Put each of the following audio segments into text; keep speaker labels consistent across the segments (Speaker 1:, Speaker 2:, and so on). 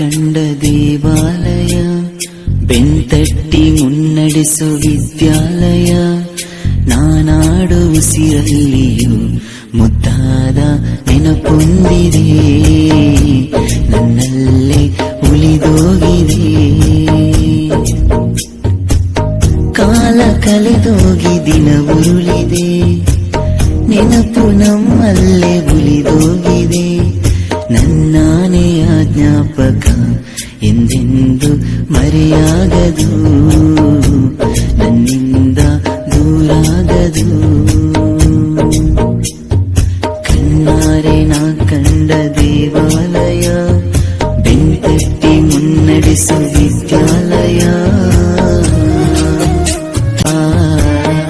Speaker 1: ಕಂಡ ದೇವಾಲಯ, ಬೆಂತಟ್ಟಿ ಮುನ್ನಡೆಸು ವಿದ್ಯಾಲಯ. ನಾನಾಡು ಉಸಿರಲ್ಲಿಯೂ ಮುದ್ದಾದ ನೆನಪೊಂದಿದೆ, ನನ್ನಲ್ಲೇ ಉಳಿದೋಗಿದೆ. ಕಾಲ ಕಳೆದೋಗಿ ದಿನ ಉರುಳಿದೆ, ನೆನಪು ನಮ್ಮಲ್ಲೇ ಉಳಿದೋಗಿದೆ. ನನ್ನಾನೆಯ ಜ್ಞಾಪಕ ಎಂದೆಂದು ಮರೆಯಾಗದು, ನನ್ನಿಂದ ದೂರಾಗದು. ಕಣ್ಣಾರೆ ನಾ ಕಂಡ ದೇವಾಲಯ, ಬೆಂತಟ್ಟಿ ಮುನ್ನಡೆಸು ವಿದ್ಯಾಲಯ.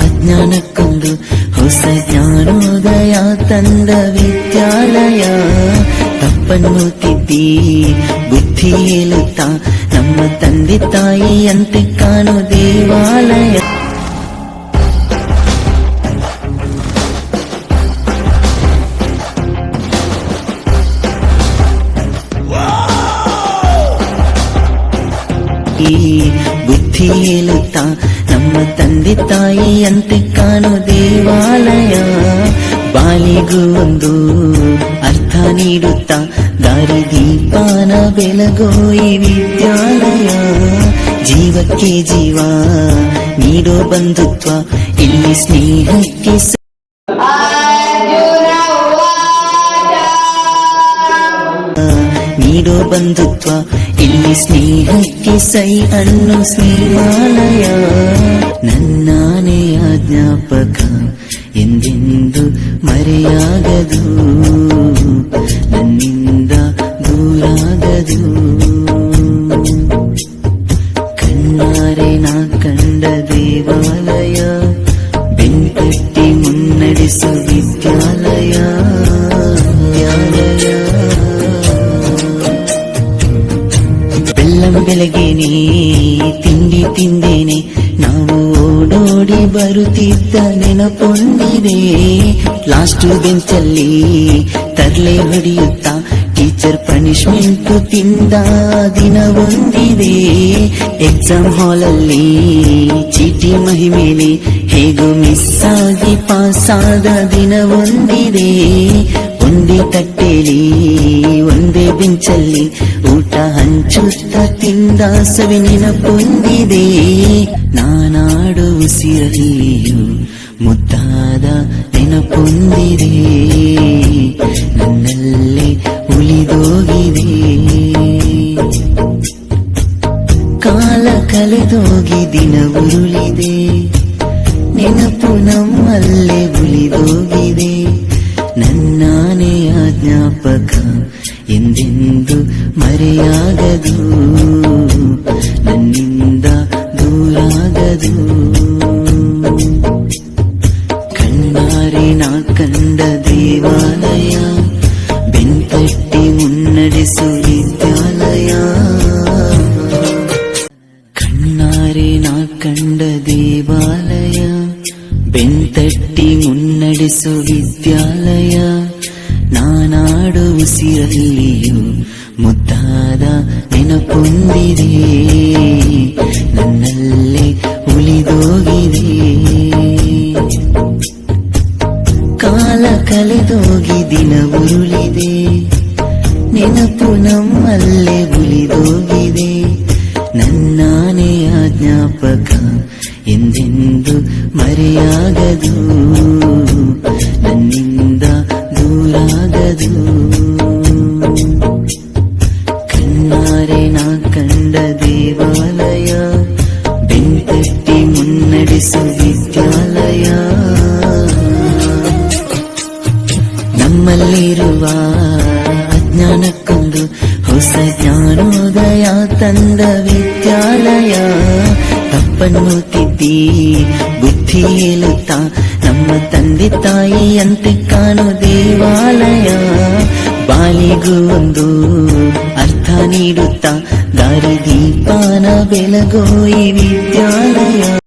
Speaker 1: ಅಜ್ಞಾನಕ್ಕೊಂದು ಹೊಸ ಜ್ಞಾನೋದಯ ತಂದ ವಿದ್ಯಾಲಯ. ತಪ್ಪನ್ನು ತಿದ್ದಿ ಬುದ್ಧಿ ಹೇಳುತ್ತಾ ನಮ್ಮ ತಂದೆ ತಾಯಿಯಂತೆ ಕಾಣೋ ದೇವಾಲಯ. ಬುದ್ಧಿ ಹೇಳುತ್ತಾ ನಮ್ಮ ತಂದೆ ತಾಯಿಯಂತೆ ಕಾಣೋ ದೇವಾಲಯ. ಬಾಲಿಗೂ ಒಂದು ಅರ್ಥ ನೀಡುತ್ತಾ ದಾರಿ ದೀಪಾನ ಬೆಳಗೋ ಈ ವಿದ್ಯಾಲಯ. ಜೀವಕ್ಕೆ ಜೀವ ನೀಡೋ ಬಂಧುತ್ವ ಇಲ್ಲಿ ಸ್ನೇಹಕ್ಕೆ ನೀಡೋ ಬಂಧುತ್ವ ಇಲ್ಲಿ ಸ್ನೇಹಕ್ಕೆ ಸೈ ಅನ್ನೋ ಸ್ನೇಹಾಲಯ. ನನ್ನಾನೆಯ ಜ್ಞಾಪಕ ಎಂದೆಂದು ಮರೆಯಾಗದು, ನನ್ನಿಂದ ದೂರಾಗದು. ಕಣ್ಣಾರೆ ನಾ ಕಂಡ ದೇವಾಲಯ, ಬೆಂತಟ್ಟಿ ಮುನ್ನಡೆಸು ವಿದ್ಯಾಲಯ. ಬೆಳಗ್ಗೆನೆ ತಿಂಡಿ ತಿಂದೇನೆ, ನಾವು ಓಡೋಡಿ ಬರುತ್ತಿದ್ದ ನೆನಪೊಂದಿದೆ. ಲಾಸ್ಟ್ ಬೆಂಚಲ್ಲಿ ತರ್ಲೆ ಹೊಡೆಯುತ್ತಾ ಟೀಚರ್ ಪನಿಷ್ಮೆಂಟ್ ತಿಂದ ದಿನ ಒಂದಿದೆ. ಎಕ್ಸಾಮ್ ಹಾಲಲ್ಲಿ ಚೀಟಿ ಮಹಿಮೇಲೆ ಹೇಗೋ ಮಿಸ್ ಆಗಿ ಪಾಸಾದ ದಿನ ಒಂದಿದೆ. ಒಂದೇ ತಟ್ಟೆಲಿ ಒಂದೇ ಬೆಂಚಲ್ಲಿ ಊಟ ಹಂಚುತ್ತ ತಿಂದ ಸವಿ ನೆನಪೊಂದಿದೆ. ನಾನಾಡು ಉಸಿರಲ್ಲಿಯೂ ಮುದ್ದಾದ ನೆನಪೊಂದಿದೆ, ನನ್ನಲ್ಲೇ ಉಳಿದೋಗಿದೆ. ಕಾಲ ಕಳೆದೋಗಿ ದಿನ ಉರುಳಿದೆ, ನೆನಪು ನಮ್ಮಲ್ಲೇ ಉಳಿದೋಗಿದೆ. ನನ್ನಾನೆಯ ಜ್ಞಾಪಕ ಎಂದೆಂದು ಮರೆಯಾಗದು, ನನ್ನಿಂದ ದೂರಾಗದು. ಕಣ್ಣಾರೆ ನಾ ಕಂಡ ದೇವಾಲಯ, ಬೆಂತಟ್ಟಿ ಮುನ್ನಡೆಸು ವಿದ್ಯಾಲಯ. ಕಣ್ಣಾರೆ ನಾ ಕಂಡ ದೇವಾಲಯ, ಬೆಂತಟ್ಟಿ ಮುನ್ನಡೆಸು ವಿದ್ಯಾಲಯ. ನಾನಾಡು ಉಸಿರಲ್ಲಿಯೂ ಮುದ್ದಾದ ನೆನಪೊಂದಿದೆ, ನನ್ನಲ್ಲೇ ಉಳಿದೋಗಿದೆ. ಕಾಲ ಕಳೆದೋಗಿ ದಿನ ಉರುಳಿದೆ, ನೆನಪು ನಮ್ಮಲ್ಲೇ ಉಳಿದೋಗಿದೆ. ನನ್ನಾನೆಯ ಜ್ಞಾಪಕ ಎಂದೆಂದು ಮರೆಯಾಗದು, ನನ್ನಿಂದ ದೂರಾಗದು. ಕಣ್ಣಾರೆ ನಾ ಕಂಡ ದೇವಾಲಯ, ಬೆಂತಟ್ಟಿ ಮುನ್ನಡೆಸು ವಿದ್ಯಾಲಯ. ನಮ್ಮಲ್ಲಿರುವ ಅಜ್ಞಾನಕ್ಕೊಂದು ಹೊಸ ಜ್ಞಾನೋದಯ ತಂದ ವಿದ್ಯಾಲಯ. ತಪ್ಪನ್ನು ತಿದ್ದಿ ಬುದ್ಧಿ ಹೇಳುತ್ತಾ ನಮ್ಮ ತಂದೆ ತಾಯಿಯಂತೆ ಕಾಣೋ ದೇವಾಲಯ. ಬಾಲಿಗೂ ಒಂದು ಅರ್ಥ ನೀಡುತ್ತಾ ದಾರಿ ದೀಪಾನ ಬೆಳಗೋ ಈ ವಿದ್ಯಾಲಯ.